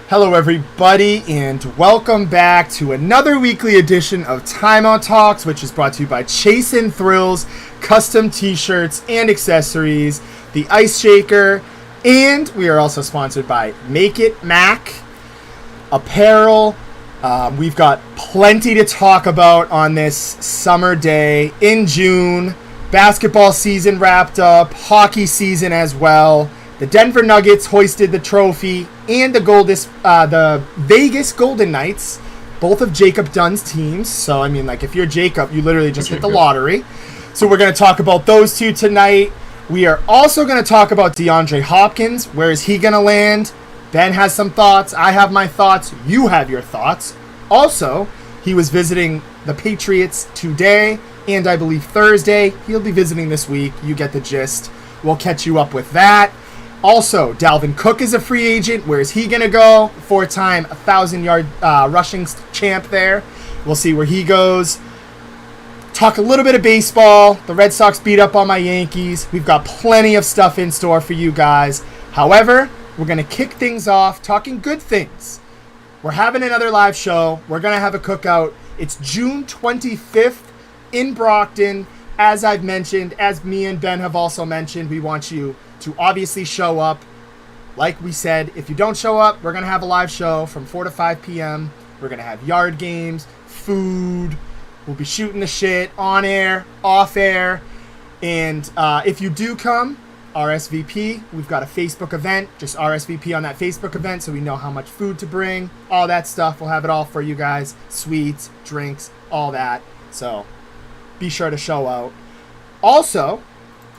Hello, everybody, and welcome back to another weekly edition of Timeout Talks, which is brought to you by Chasin' Thrills, custom t-shirts and accessories, the Ice Shaker, and we are also sponsored by Make It Mac Apparel. We've got plenty to talk about on this summer day in June. Basketball season wrapped up, hockey season as well. The Denver Nuggets hoisted the trophy, and the Vegas Golden Knights, both of Jacob Dunn's teams. So, I mean, like, if you're Jacob, you literally just hit the lottery. So we're going to talk about those two tonight. We are also going to talk about DeAndre Hopkins. Where is he going to land? Ben has some thoughts. I have my thoughts. You have your thoughts. Also, he was visiting the Patriots today, and I believe Thursday. He'll be visiting this week. You get the gist. We'll catch you up with that. Also, Dalvin Cook is a free agent. Where is he going to go? Four-time 1,000-yard rushing champ there. We'll see where he goes. Talk a little bit of baseball. The Red Sox beat up on my Yankees. We've got plenty of stuff in store for you guys. However, we're going to kick things off talking good things. We're having another live show. We're going to have a cookout. It's June 25th in Brockton. As I've mentioned, as me and Ben have also mentioned, we want you to obviously show up. Like we said, if you don't show up, we're going to have a live show from 4 to 5 p.m. We're going to have yard games, food. We'll be shooting the shit on air, off air. And if you do come, RSVP. We've got a Facebook event. Just RSVP on that Facebook event so we know how much food to bring. All that stuff. We'll have it all for you guys. Sweets, drinks, all that. So be sure to show out. Also,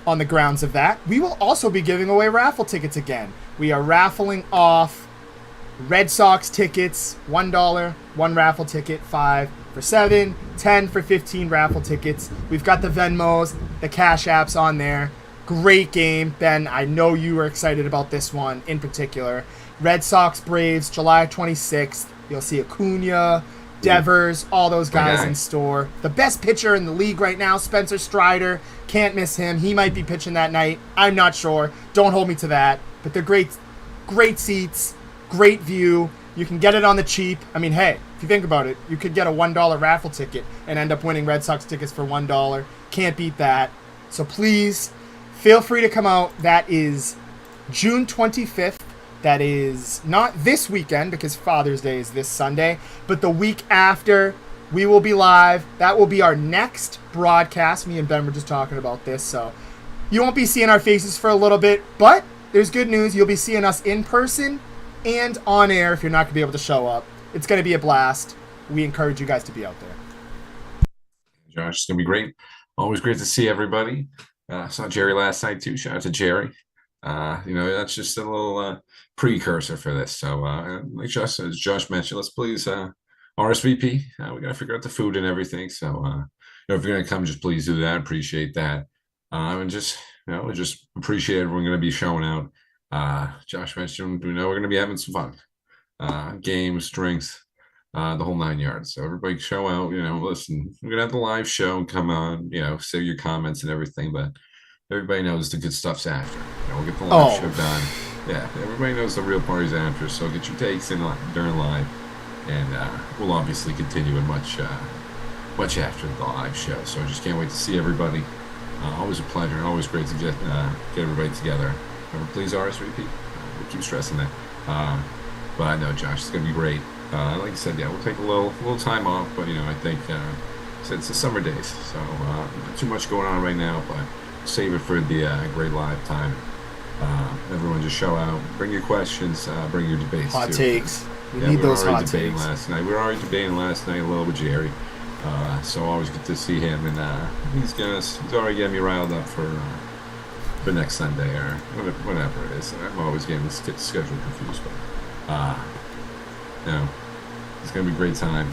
on the grounds of that, we will also be giving away raffle tickets again. We are raffling off Red Sox tickets, $1, one raffle ticket, 5 for 7, 10 for 15 raffle tickets. We've got the Venmos, the Cash Apps on there. Great game. Ben, I know you were excited about this one in particular. Red Sox Braves, July 26th. You'll see Acuna, Devers, all those guys in store. The best pitcher in the league right now, Spencer Strider. Can't miss him. He might be pitching that night. I'm not sure. Don't hold me to that. But they're great seats, great view. You can get it on the cheap. I mean, hey, if you think about it, you could get a $1 raffle ticket and end up winning Red Sox tickets for $1. Can't beat that. So please, feel free to come out. That is June 25th. That is not this weekend because Father's Day is this Sunday, but the week after we will be live. That will be our next broadcast. Me and Ben were just talking about this, so you won't be seeing our faces for a little bit, but there's good news. You'll be seeing us in person and on air if you're not going to be able to show up. It's going to be a blast. We encourage you guys to be out there. Josh, it's going to be great. Always great to see everybody. Saw Jerry last night, too. Shout out to Jerry. That's just a little precursor for this. So, like as Josh mentioned, let's please RSVP. We got to figure out the food and everything. So, if you're going to come, just please do that. Appreciate that. And just appreciate everyone going to be showing out. Josh mentioned, we're going to be having some fun. Games, drinks, the whole 9 yards. So everybody show out, listen, we're going to have the live show and come on, say your comments and everything, but everybody knows the good stuff's after. We'll get the live show done. Yeah, everybody knows the real party's after, so get your takes in during live. And we'll obviously continue in much after the live show. So I just can't wait to see everybody. Always a pleasure. Always great to get everybody together. Remember, please RSVP. We keep stressing that. But I know, Josh, it's going to be great. Like you said, we'll take a little time off. But, I think it's the summer days. So not too much going on right now. But save it for the great live time. Everyone just show out. Bring your questions. Bring your debates, hot too. takes. We need those hot takes. We were already debating last night a little with Jerry. So always good to see him, and he's already getting me riled up for next Sunday or whatever it is. I'm always getting the schedule confused, but it's gonna be a great time.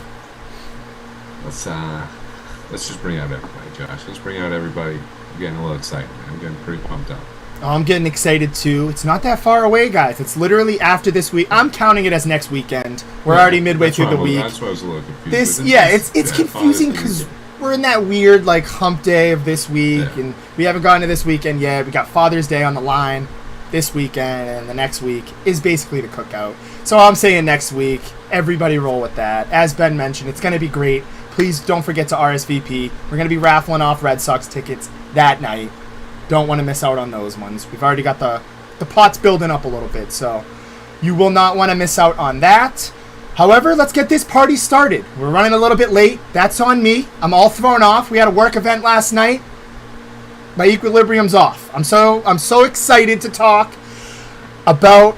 Let's just bring out everybody, Josh. Let's bring out everybody. I'm getting a little excited. I'm getting pretty pumped up. I'm getting excited too. It's not that far away, guys. It's literally after this week. I'm counting it as next weekend. We're already midway through the week. That's why I was a little confused. It's confusing because we're in that weird hump day of this week, and we haven't gotten to this weekend yet. We got Father's Day on the line. this weekend and the next week is basically the cookout. So I'm saying next week, everybody roll with that. As Ben mentioned, it's going to be great. Please don't forget to RSVP. We're going to be raffling off Red Sox tickets that night. Don't want to miss out on those ones. We've already got the pots building up a little bit, so you will not want to miss out on that. However, let's get this party started. We're running a little bit late. That's on me. I'm all thrown off. We had a work event last night. My equilibrium's off. I'm so excited to talk about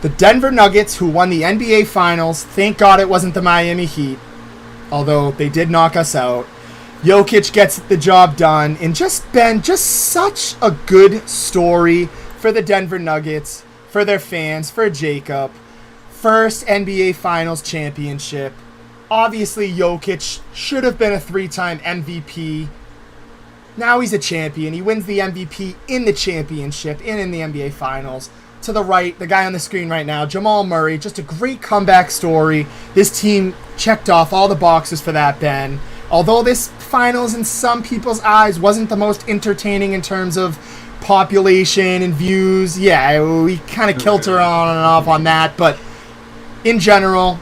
the Denver Nuggets, who won the NBA Finals. Thank God it wasn't the Miami Heat, although they did knock us out. Jokic gets the job done, and just such a good story for the Denver Nuggets, for their fans, for Jacob. First NBA Finals championship. Obviously, Jokic should have been a 3-time MVP. Now he's a champion. He wins the MVP in the championship and in the NBA Finals. To the right, the guy on the screen right now, Jamal Murray, just a great comeback story. This team checked off all the boxes for that, Ben. Although this Finals in some people's eyes wasn't the most entertaining in terms of population and views. Yeah, we kind of kilter on and off on that, but in general,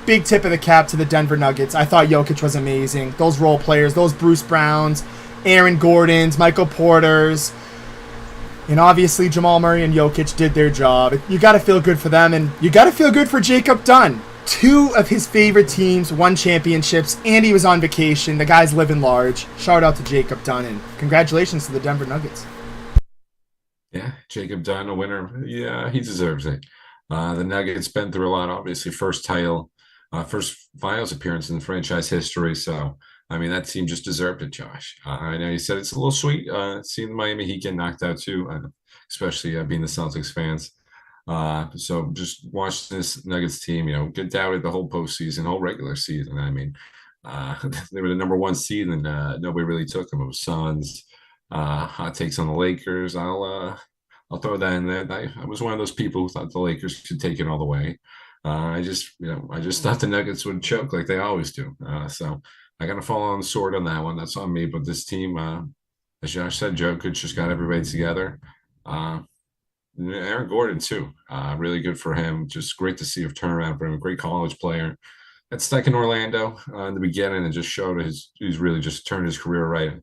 big tip of the cap to the Denver Nuggets. I thought Jokic was amazing. Those role players, those Bruce Browns, Aaron Gordons, Michael Porters, and obviously Jamal Murray and Jokic did their job. You got to feel good for them, and you got to feel good for Jacob Dunn. 2 of his favorite teams won championships, and he was on vacation. The guy's living large. Shout out to Jacob Dunn, and congratulations to the Denver Nuggets. Yeah, Jacob Dunn, a winner. Yeah, he deserves it. The Nuggets been through a lot, obviously. First finals appearance in franchise history. So, I mean, that team just deserved it, Josh. I know you said it's a little sweet seeing the Miami Heat get knocked out too, especially being the Celtics fans. So just watch this Nuggets team, get doubted the whole postseason, whole regular season. I mean, they were the number 1 seed and nobody really took them. It was Suns. Hot takes on the Lakers. I'll throw that in there. I was one of those people who thought the Lakers could take it all the way. I just thought the Nuggets would choke like they always do. So I got to fall on the sword on that one. That's on me. But this team, as Josh said, Jokic just got everybody together. Aaron Gordon too. Really good for him. Just great to see a turnaround for him. A great college player. Got stuck in Orlando in the beginning and just showed he's really just turned his career right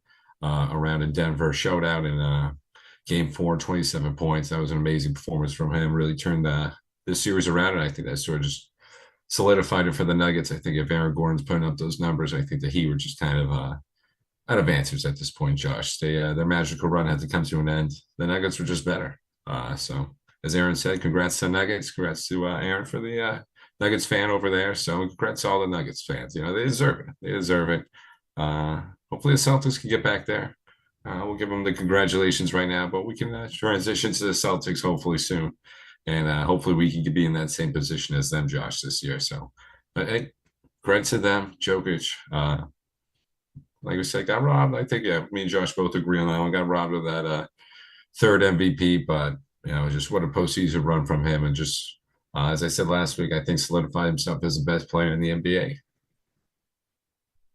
around in Denver. Showed out in Game 4, 27 points. That was an amazing performance from him. Really turned this series around, and I think that sort of just solidified it for the Nuggets. I think if Aaron Gordon's putting up those numbers, I think that he would just kind of out of answers at this point, Josh. Their magical run had to come to an end. The Nuggets were just better. So as Aaron said, congrats to the Nuggets. Congrats to Aaron for the Nuggets fan over there. So congrats to all the Nuggets fans. They deserve it. They deserve it. Hopefully the Celtics can get back there. We'll give them the congratulations right now, but we can transition to the Celtics hopefully soon. And hopefully we can be in that same position as them, Josh, this year. So, but hey, credit to them. Jokic, like we said, got robbed. I think, me and Josh both agree on that one. Got robbed of that third MVP, but, just what a postseason run from him. And just, as I said last week, I think solidified himself as the best player in the NBA.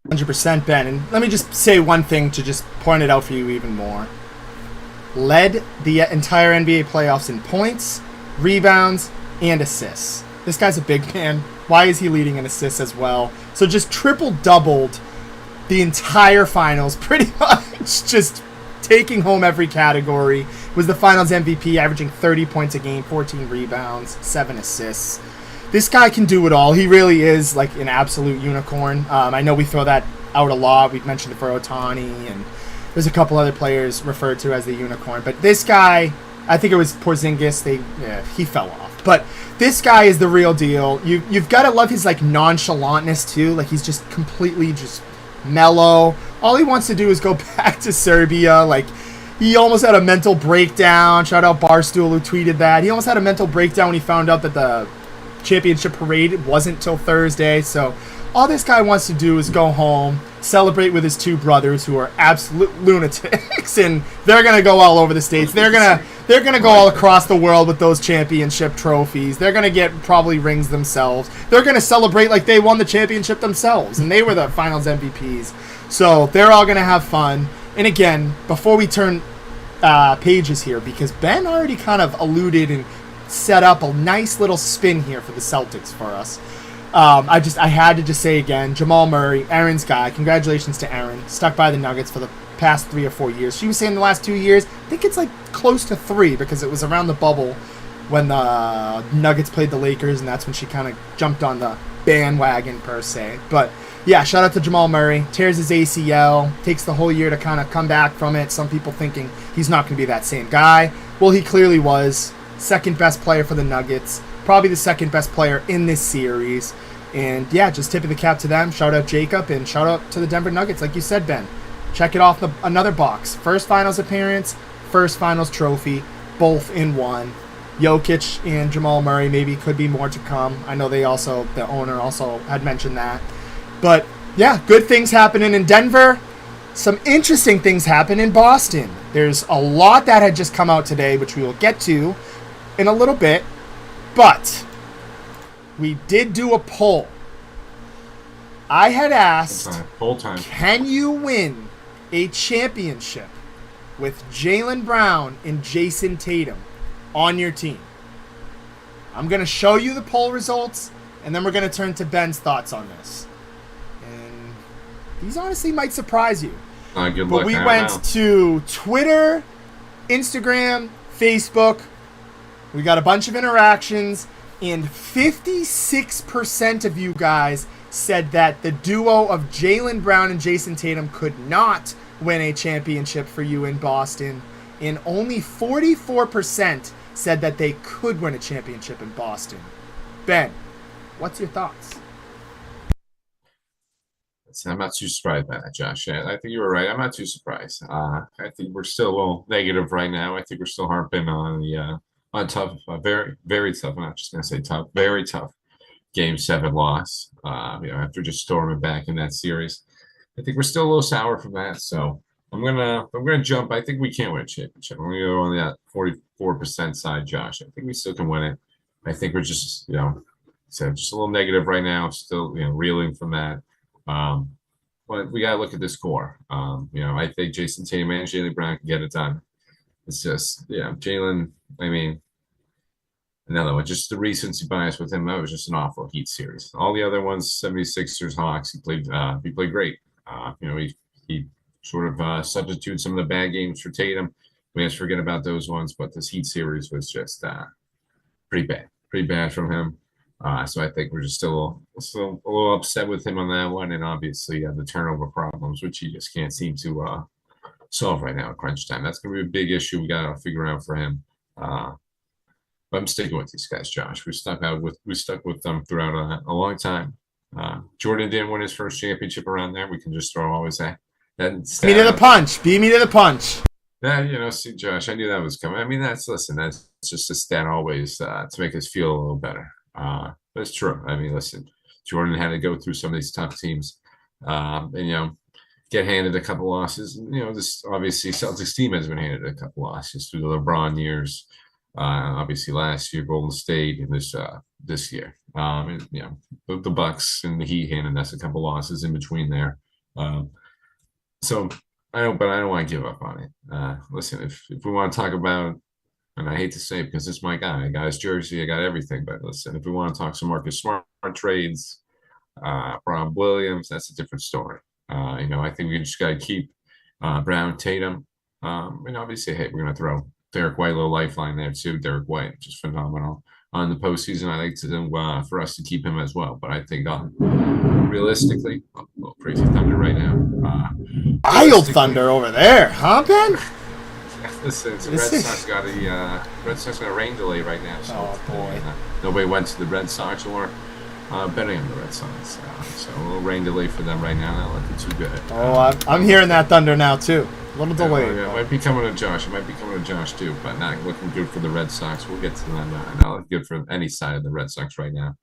100%, Ben. And let me just say one thing to just point it out for you even more. Led the entire NBA playoffs in points, rebounds, and assists. This guy's a big man. Why is he leading in assists as well? So just triple-doubled the entire finals, pretty much just taking home every category. Was the finals MVP, averaging 30 points a game, 14 rebounds, 7 assists. This guy can do it all. He really is like an absolute unicorn. I know we throw that out a lot. We've mentioned it for Ohtani, and there's a couple other players referred to as the unicorn. But this guy, I think it was Porzingis. He fell off. But this guy is the real deal. You've got to love his like nonchalantness too. Like he's just completely just mellow. All he wants to do is go back to Serbia. Like he almost had a mental breakdown. Shout out Barstool who tweeted that. He almost had a mental breakdown when he found out that the championship parade wasn't till Thursday. So all this guy wants to do is go home, celebrate with his 2 brothers who are absolute lunatics, and they're gonna go all over the states. They're gonna go all across the world with those championship trophies. They're gonna get probably rings themselves. They're gonna celebrate like they won the championship themselves and they were the finals MVPs. So they're all gonna have fun. And again, before we turn pages here because Ben already kind of alluded and set up a nice little spin here for the Celtics for us. I had to just say again, Jamal Murray, Aaron's guy. Congratulations to Aaron. Stuck by the Nuggets for the past 3 or 4 years. She was saying the last 2 years. I think it's like close to 3 because it was around the bubble when the Nuggets played the Lakers, and that's when she kind of jumped on the bandwagon per se. But yeah, shout out to Jamal Murray. Tears his ACL. Takes the whole year to kind of come back from it. Some people thinking he's not going to be that same guy. Well, he clearly was. Second best player for the Nuggets. Probably the second best player in this series. And yeah, just tipping the cap to them. Shout out Jacob and shout out to the Denver Nuggets. Like you said, Ben. Check it off another box. First finals appearance, first finals trophy, both in one. Jokic and Jamal Murray maybe could be more to come. I know the owner also had mentioned that. But yeah, good things happening in Denver. Some interesting things happen in Boston. There's a lot that had just come out today, which we will get to in a little bit. But we did do a poll. I had asked, poll time. Can you win a championship with Jaylen Brown and Jason Tatum on your team? I'm going to show you the poll results, and then we're going to turn to Ben's thoughts on this. And these honestly might surprise you. Good but luck. We went to Twitter, Instagram, Facebook. We got a bunch of interactions, and 56% of you guys said that the duo of Jaylen Brown and Jason Tatum could not win a championship for you in Boston, and only 44% said that they could win a championship in Boston. Ben, what's your thoughts? I'm not too surprised by that, Josh. I think you were right. I'm not too surprised. I think we're still a little negative right now. I think we're still harping on the on tough, very, very tough. I'm not just gonna say tough, very tough Game 7 loss. After just storming back in that series, I think we're still a little sour from that. So I'm gonna jump. I think we can win a championship. I'm gonna go on that 44% side, Josh. I think we still can win it. I think we're just just a little negative right now. Still reeling from that. But we gotta look at the score. I think Jason Tatum and Jaylen Brown can get it done. It's just Jaylen. I mean, another one, just the recency bias with him. That was just an awful Heat series. All the other ones, 76ers, Hawks, he played great. He sort of substituted some of the bad games for Tatum. We have to forget about those ones, but this Heat series was just pretty bad from him. So I think we're just still a little upset with him on that one, and obviously the turnover problems, which he just can't seem to solve right now at crunch time. That's going to be a big issue we got to figure out for him. But I'm sticking with these guys, Josh. We stuck with them throughout a long time. Jordan didn't win his first championship around there. We can just throw always that. Beat me to the punch. Beat me to the punch. See, Josh, I knew that was coming. I mean, that's just a stat always to make us feel a little better. But it's true. I mean, listen, Jordan had to go through some of these tough teams, and get handed a couple losses. This obviously Celtics team has been handed a couple losses through the LeBron years. Obviously last year Golden State, and this year. The Bucks and the Heat handed us a couple losses in between there. So I don't want to give up on it. Listen, if we want to talk about, and I hate to say it because it's my guy. I got his jersey, I got everything. But listen, if we want to talk some Marcus Smart trades, Brown Williams, that's a different story. I think we just got to keep Brown, Tatum, and obviously, hey, we're going to throw Derek White, little lifeline there too. Derek White, just phenomenal on the postseason. I like to for us to keep him as well. But I think realistically, a little crazy thunder right now. Wild thunder over there, huh, Ben? Listen, the Red Sox got a rain delay right now. So oh boy, nobody went to the Red Sox or betting on the Red Sox. So a little rain delay for them right now. Not looking too good. I'm hearing that thunder now too. A little delay. It might be coming to Josh. It might be coming to Josh too, but not looking good for the Red Sox. We'll get to them. Not looking good for any side of the Red Sox right now.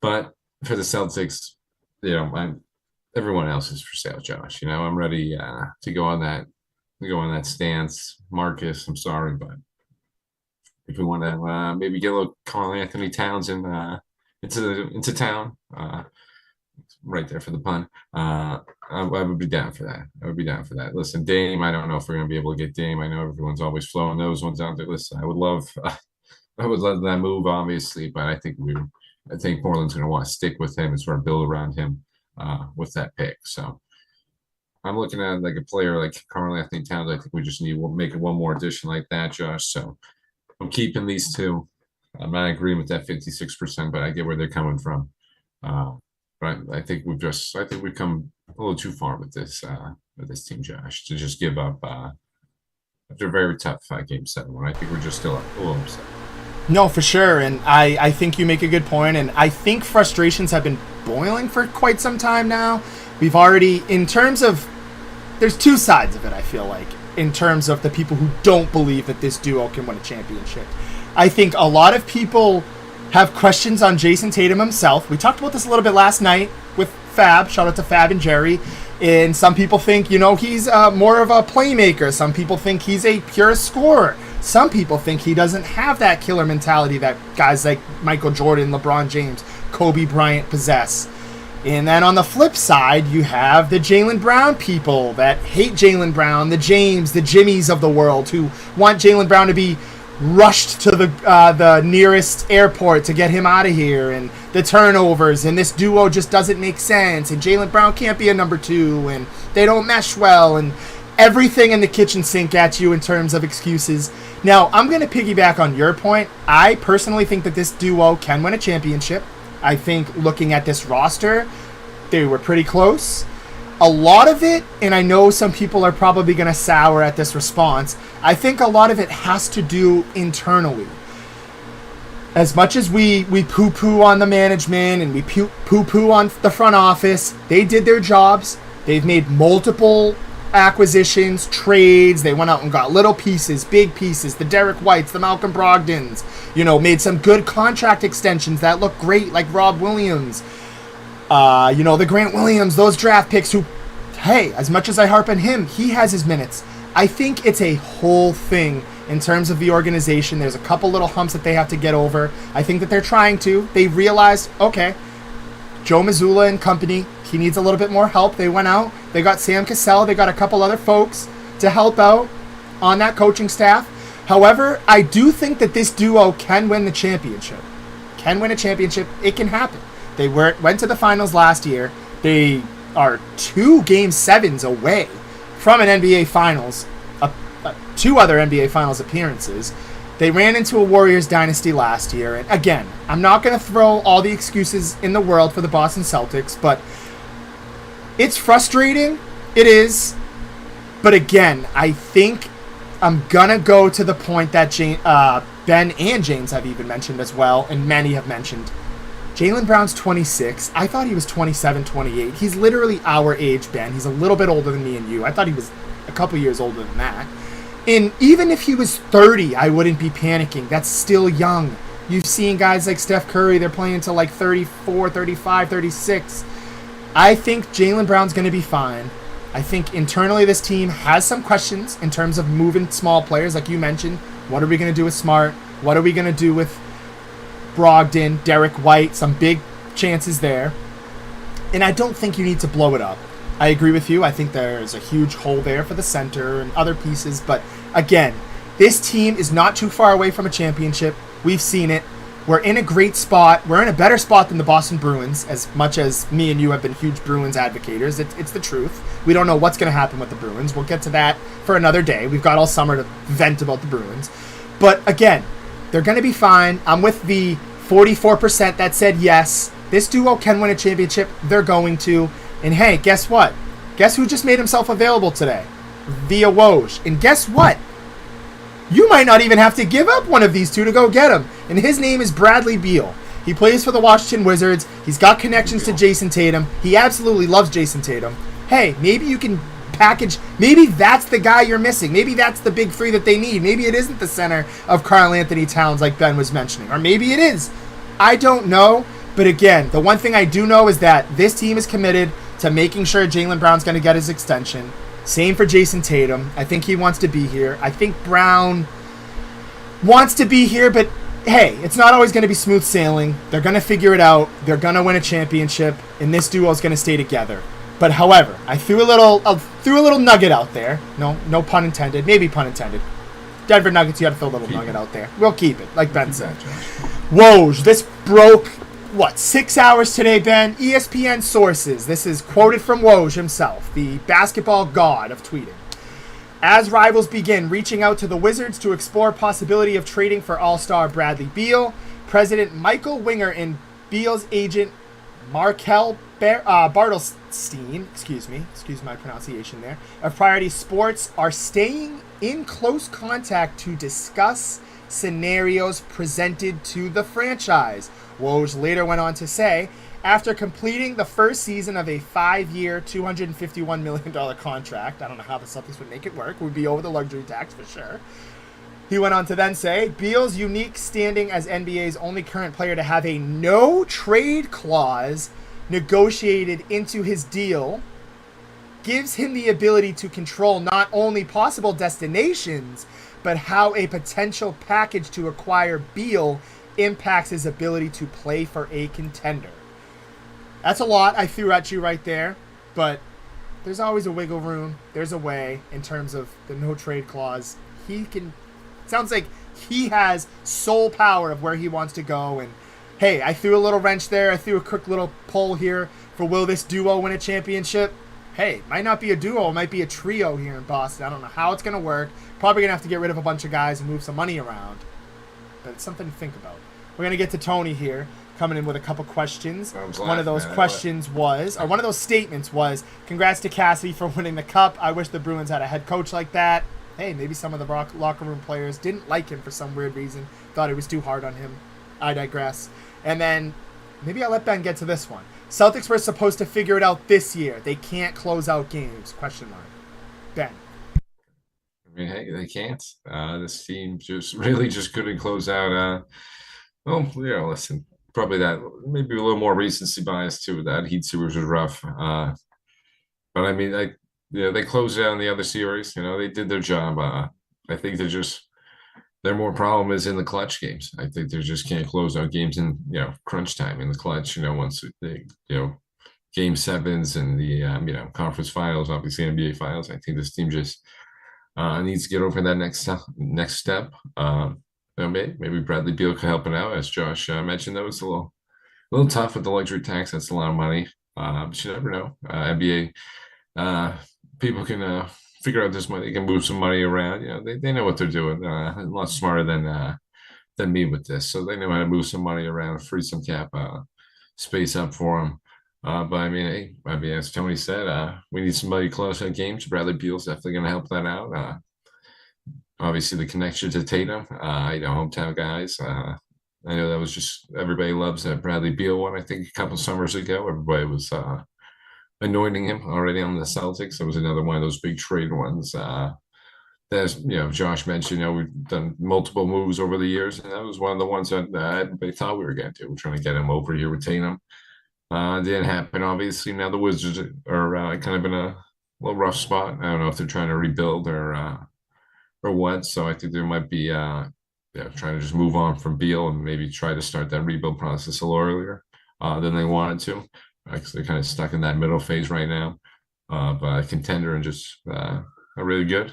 But for the Celtics, everyone else is for sale, Josh. I'm ready to go on that stance. Marcus, I'm sorry, but if we want to maybe get a little Karl Anthony Towns into town, right there for the pun. I would be down for that. I would be down for that. Listen, Dame, I don't know if we're going to be able to get Dame. I know everyone's always throwing those ones out there. Listen, I would love that move, obviously, but I think Portland's going to want to stick with him and sort of build around him with that pick. So I'm looking at like a player like Karl-Anthony Towns. I think we just need to make one more addition like that, Josh. So I'm keeping these two. I'm not agreeing with that 56%, but I get where they're coming from. But I think we've come a little too far with this team, Josh, to just give up after a very tough game 7 one. I think we're just still a little upset. No, for sure, and I think you make a good point, and I think frustrations have been boiling for quite some time now. We've already, in terms of, there's two sides of it, I feel like, in terms of the people who don't believe that this duo can win a championship. I think a lot of people have questions on Jason Tatum himself. We talked about this a little bit last night with Fab. Shout out to Fab and Jerry. And some people think, he's more of a playmaker. Some people think he's a pure scorer. Some people think he doesn't have that killer mentality that guys like Michael Jordan, LeBron James, Kobe Bryant possess. And then on the flip side, you have the Jaylen Brown people that hate Jaylen Brown, the James, the Jimmies of the world who want Jaylen Brown to be rushed to the nearest airport to get him out of here, and the turnovers, and this duo just doesn't make sense, and Jaylen Brown can't be a number 2, and they don't mesh well, and everything in the kitchen sink at you in terms of excuses. Now, I'm going to piggyback on your point. I personally think that this duo can win a championship. I think looking at this roster, they were pretty close. A lot of it, and I know some people are probably going to sour at this response, I think a lot of it has to do internally. As much as we poo-poo on the management and we poo-poo on the front office, they did their jobs. They've made multiple acquisitions, trades. They went out and got little pieces, big pieces, the Derek Whites, the Malcolm Brogdons, made some good contract extensions that look great, like Rob Williams. The Grant Williams, those draft picks who, hey, as much as I harp on him, he has his minutes. I think it's a whole thing in terms of the organization. There's a couple little humps that they have to get over. I think that they're trying to. They realized, okay, Joe Mazzulla and company, he needs a little bit more help. They went out. They got Sam Cassell. They got a couple other folks to help out on that coaching staff. However, I do think that this duo can win the championship. Can win a championship. It can happen. They went to the finals last year. They are 2 Game 7s away from an NBA Finals, 2 other NBA Finals appearances. They ran into a Warriors dynasty last year. And again, I'm not going to throw all the excuses in the world for the Boston Celtics, but it's frustrating. It is. But again, I think I'm going to go to the point that Ben and James have even mentioned as well, and many have mentioned. Jaylen Brown's 26. I thought he was 27, 28. He's literally our age, Ben. He's a little bit older than me and you. I thought he was a couple years older than that. And even if he was 30, I wouldn't be panicking. That's still young. You've seen guys like Steph Curry, they're playing until like 34, 35, 36. I think Jaylen Brown's going to be fine. I think internally this team has some questions in terms of moving small players, like you mentioned. What are we going to do with Smart? What are we going to do with Brogdon, Derek White? Some big chances there. And I don't think you need to blow it up. I agree with you. I think there's a huge hole there for the center and other pieces. But again, this team is not too far away from a championship. We've seen it. We're in a great spot. We're in a better spot than the Boston Bruins, as much as me and you have been huge Bruins advocates. It's the truth. We don't know what's going to happen with the Bruins. We'll get to that for another day. We've got all summer to vent about the Bruins. But again, they're going to be fine. I'm with the 44% that said yes. This duo can win a championship. They're going to. And hey, guess what? Guess who just made himself available today? Via Woj. And guess what? You might not even have to give up one of these two to go get him. And his name is Bradley Beal. He plays for the Washington Wizards. He's got connections to Jason Tatum. He absolutely loves Jason Tatum. Hey, maybe you can package. Maybe that's the guy you're missing. Maybe that's the big 3 that they need. Maybe it isn't the center of Karl-Anthony Towns like Ben was mentioning. Or maybe it is. I don't know. But again, the one thing I do know is that this team is committed to making sure Jaylen Brown's going to get his extension. Same for Jason Tatum. I think he wants to be here. I think Brown wants to be here, but hey, it's not always going to be smooth sailing. They're going to figure it out. They're going to win a championship, and this duo is going to stay together. But however, I threw a little nugget out there. No pun intended. Maybe pun intended. Denver Nuggets, you got to throw a little nugget out there. We'll keep it, like Ben said. Woj, this broke, 6 hours today, Ben? ESPN sources. This is quoted from Woj himself, the basketball god of tweeting. As rivals begin reaching out to the Wizards to explore possibility of trading for All-Star Bradley Beal, President Michael Winger and Beal's agent Markel Bartelstein, excuse my pronunciation there, of Priority Sports are staying in close contact to discuss scenarios presented to the franchise. Woj later went on to say, after completing the first season of a 5-year, $251 million contract, I don't know how the Celtics would make it work, would be over the luxury tax for sure. He went on to then say, Beal's unique standing as NBA's only current player to have a no-trade clause negotiated into his deal gives him the ability to control not only possible destinations, but how a potential package to acquire Beal impacts his ability to play for a contender. That's a lot I threw at you right there, but there's always a wiggle room. There's a way in terms of the no-trade clause. Sounds like he has sole power of where he wants to go. And hey, I threw a little wrench there. I threw a quick little poll here for will this duo win a championship? Hey, it might not be a duo. It might be a trio here in Boston. I don't know how it's going to work. Probably going to have to get rid of a bunch of guys and move some money around. But it's something to think about. We're going to get to Tony here, coming in with a couple questions. One of those statements was, congrats to Cassidy for winning the cup. I wish the Bruins had a head coach like that. Hey, maybe some of the locker room players didn't like him for some weird reason. Thought it was too hard on him. I digress. And then, maybe I'll let Ben get to this one. Celtics were supposed to figure it out this year. They can't close out games. ? Ben. I mean, hey, they can't. This team just couldn't close out. Listen, probably that maybe a little more recency bias too. That Heat series was rough. But I mean, they closed out in the other series. They did their job. I think their more problem is in the clutch games. I think they just can't close out games in crunch time in the clutch. Once they game sevens and the conference finals, obviously NBA finals. I think this team just needs to get over that next step. Maybe Bradley Beal could help it out, as Josh mentioned. That was a little tough with the luxury tax. That's a lot of money. But you never know. NBA people can figure out this money. They can move some money around. They know what they're doing. A lot smarter than me with this. So they know how to move some money around, free some cap space up for them. But I mean, as Tony said, we need somebody close at games. Bradley Beal's definitely going to help that out. Obviously, the connection to Tatum, hometown guys. I know that was just everybody loves that Bradley Beal one. I think a couple summers ago, everybody was anointing him already on the Celtics. It was another one of those big trade ones. As Josh mentioned, we've done multiple moves over the years, and that was one of the ones that everybody thought we were going to do. We're trying to get him over here with Tatum. It didn't happen, obviously. Now the Wizards are kind of in a little rough spot. I don't know if they're trying to rebuild or what. So I think there might be trying to just move on from Beal and maybe try to start that rebuild process a little earlier than they wanted to. Because they're kind of stuck in that middle phase right now. But a contender and just are really good.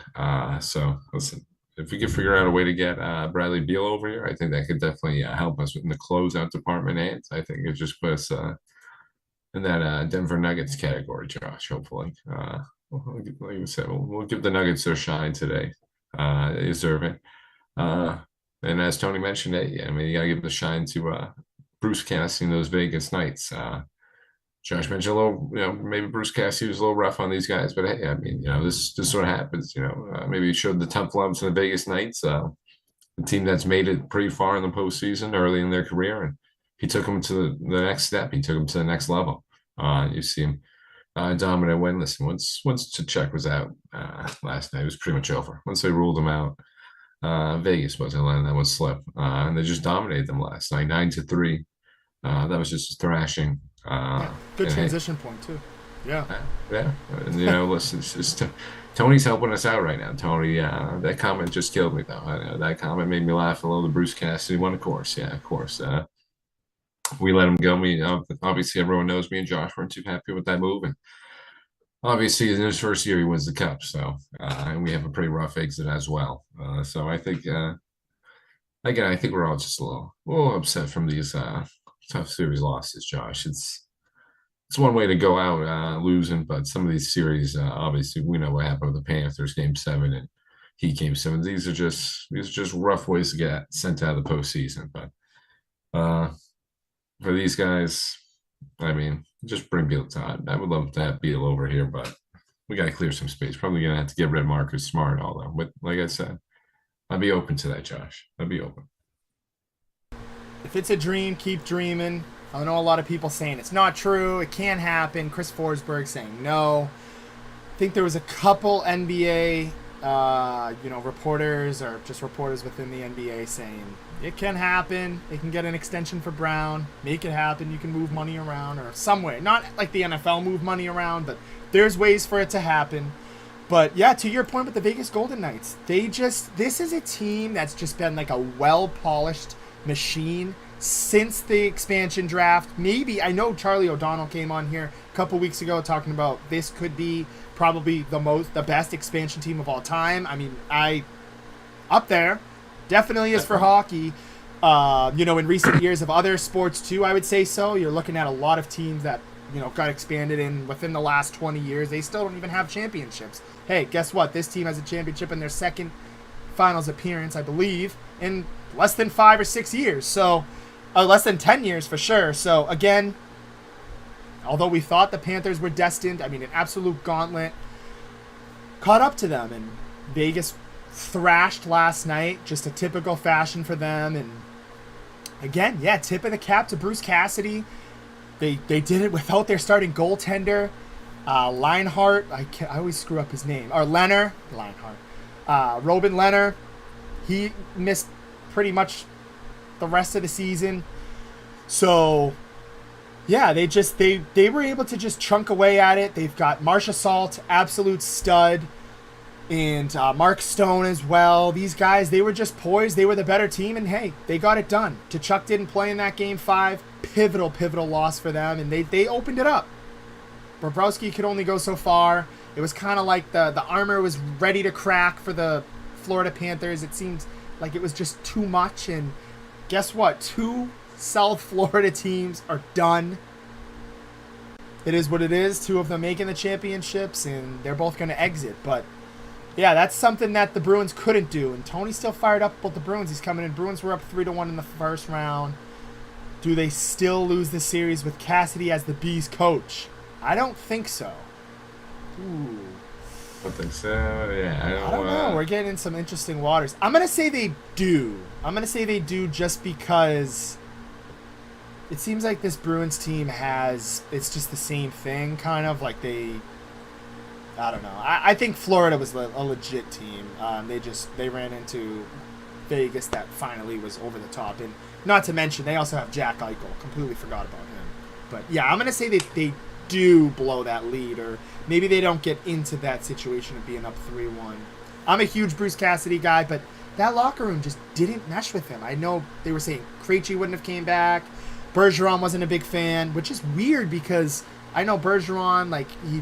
So listen, if we could figure out a way to get Bradley Beal over here, I think that could definitely help us in the closeout department. And I think it just puts us in that Denver Nuggets category, Josh, hopefully. Like we said, we'll give the Nuggets their shine today. They deserve it. And as Tony mentioned, you got to give the shine to Bruce Cassidy in those Vegas nights. Josh mentioned a little, maybe Bruce Cassidy was a little rough on these guys, but hey, this sort of happens. Maybe he showed the tough loves in the Vegas Knights, the team that's made it pretty far in the postseason early in their career, and he took them to the next step. He took them to the next level. You see him dominant win. Listen, once Cech was out last night, it was pretty much over. Once they ruled him out, Vegas wasn't letting that one slip, and they just dominated them last night, 9-3. That was just a thrashing. Good transition point too. Yeah. Yeah. And, listen, it's just Tony's helping us out right now. Tony, that comment just killed me, though. I know that comment made me laugh a little. The Bruce Cassidy one, of course. Yeah, of course. We let him go. Obviously, everyone knows me and Josh weren't too happy with that move. And obviously, in his first year, he wins the cup. So, and we have a pretty rough exit as well. So I think, again, I think we're all just a little upset from these tough series losses, Josh. It's one way to go out losing, but some of these series, obviously, we know what happened with the Panthers game 7 and Heat game 7. These are just rough ways to get sent out of the postseason. But for these guys, I mean, just bring Beal Todd. I would love to have Beal over here, but we got to clear some space. Probably gonna have to get rid of Marcus Smart, although, but like I said, I'd be open to that, Josh. I'd be open. If it's a dream, keep dreaming. I know a lot of people saying it's not true, it can't happen. Chris Forsberg saying no. I think there was a couple NBA, reporters or just reporters within the NBA saying it can happen. They can get an extension for Brown, make it happen. You can move money around or some way. Not like the NFL move money around, but there's ways for it to happen. But yeah, to your point with the Vegas Golden Knights, this is a team that's just been like a well-polished machine since the expansion draft. Maybe, I know Charlie O'Donnell came on here a couple weeks ago talking about this could be probably the best expansion team of all time. I mean, up there, definitely is for hockey. In recent years of other sports too, I would say so. You're looking at a lot of teams that got expanded within the last 20 years. They still don't even have championships. Hey, guess what? This team has a championship in their second finals appearance, I believe, in less than 5 or 6 years. So, less than 10 years for sure. So, again, although we thought the Panthers were destined, I mean, an absolute gauntlet caught up to them. And Vegas thrashed last night, just a typical fashion for them. And again, yeah, tip of the cap to Bruce Cassidy. They did it without their starting goaltender, Leinhart. I always screw up his name. Or Lehner. Robin Lehner. He missed pretty much the rest of the season. So, yeah, they were able to just chunk away at it. They've got Marcia Salt, absolute stud, and Mark Stone as well. These guys, they were just poised. They were the better team, and hey, they got it done. Tkachuk didn't play in that game 5. Pivotal loss for them, and they opened it up. Bobrovsky could only go so far. It was kind of like the armor was ready to crack for the Florida Panthers. It seemed like it was just too much, and guess what? 2 South Florida teams are done. It is what it is. 2 of them making the championships, and they're both going to exit. But yeah, that's something that the Bruins couldn't do, and Tony's still fired up about the Bruins. He's coming in. Bruins were up 3-1 in the first round. Do they still lose the series with Cassidy as the Bees coach? I don't think so. Ooh. I think so. Yeah, I don't know. We're getting in some interesting waters. I'm going to say they do. Just because it seems like this Bruins team it's just the same thing, kind of like I don't know. I think Florida was a legit team. They ran into Vegas that finally was over the top. And not to mention, they also have Jack Eichel. Completely forgot about him. But yeah, I'm going to say they do blow that lead, or maybe they don't get into that situation of being up 3-1. I'm a huge Bruce Cassidy guy, but that locker room just didn't mesh with him. I know they were saying Krejci wouldn't have came back. Bergeron wasn't a big fan, which is weird because I know Bergeron, he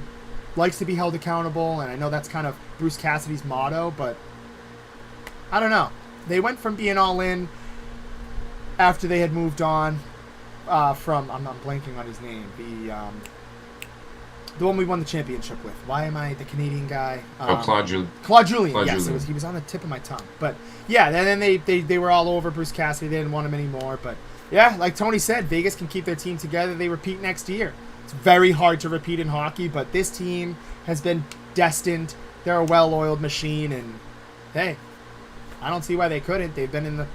likes to be held accountable, and I know that's kind of Bruce Cassidy's motto, but I don't know. They went from being all in after they had moved on from, I'm blanking on his name, the one we won the championship with. Why am I the Canadian guy? Claude Julien. Claude Julien, yes. He was on the tip of my tongue. But yeah, and then they were all over Bruce Cassidy. They didn't want him anymore. But yeah, like Tony said, Vegas can keep their team together. They repeat next year. It's very hard to repeat in hockey, but this team has been destined. They're a well-oiled machine, and hey, I don't see why they couldn't. They've been in the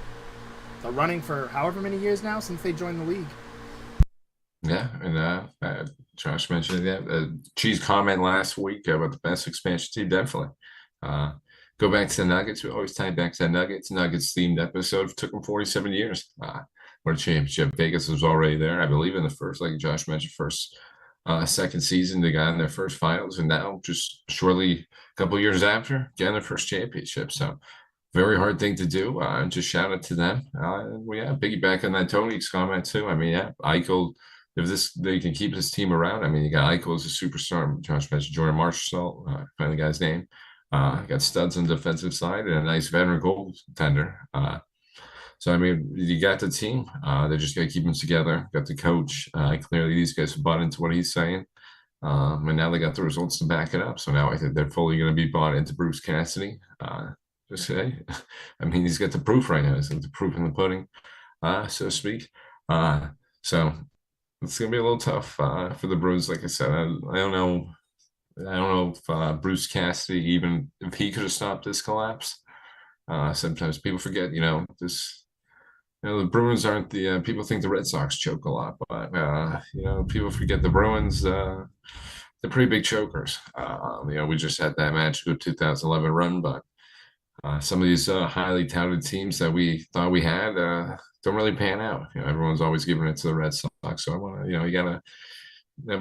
running for however many years now since they joined the league. Yeah, and Josh mentioned Cheese comment last week about the best expansion team. Definitely. Go back to the Nuggets. We always tie back to the Nuggets. Nuggets themed episode. It took them 47 years. What a championship. Vegas was already there, I believe, in the first, like Josh mentioned, first second season. They got in their first finals, and now just shortly a couple years after, getting their first championship. So very hard thing to do. Just shout out to them. Yeah, piggyback on that Tony's comment too. I mean, yeah, Eichel. If they can keep this team around, I mean, you got Eichel as a superstar. Josh mentioned Jordan Marshall, find the guy's name. Got studs on the defensive side and a nice veteran goaltender. So I mean, you got the team. They just got to keep them together. Got the coach. Clearly, these guys have bought into what he's saying. And now they got the results to back it up. So now I think they're fully going to be bought into Bruce Cassidy. Just say, I mean, he's got the proof right now. He's got the proof in the pudding, so to speak. So it's going to be a little tough for the Bruins. Like I said, I don't know. I don't know if Bruce Cassidy, even if he could have stopped this collapse. Sometimes people forget, this. The Bruins aren't the people think the Red Sox choke a lot, but people forget the Bruins. They're pretty big chokers. We just had that magical 2011 run, but some of these highly touted teams that we thought we had don't really pan out. Everyone's always giving it to the Red Sox, so I want to, you gotta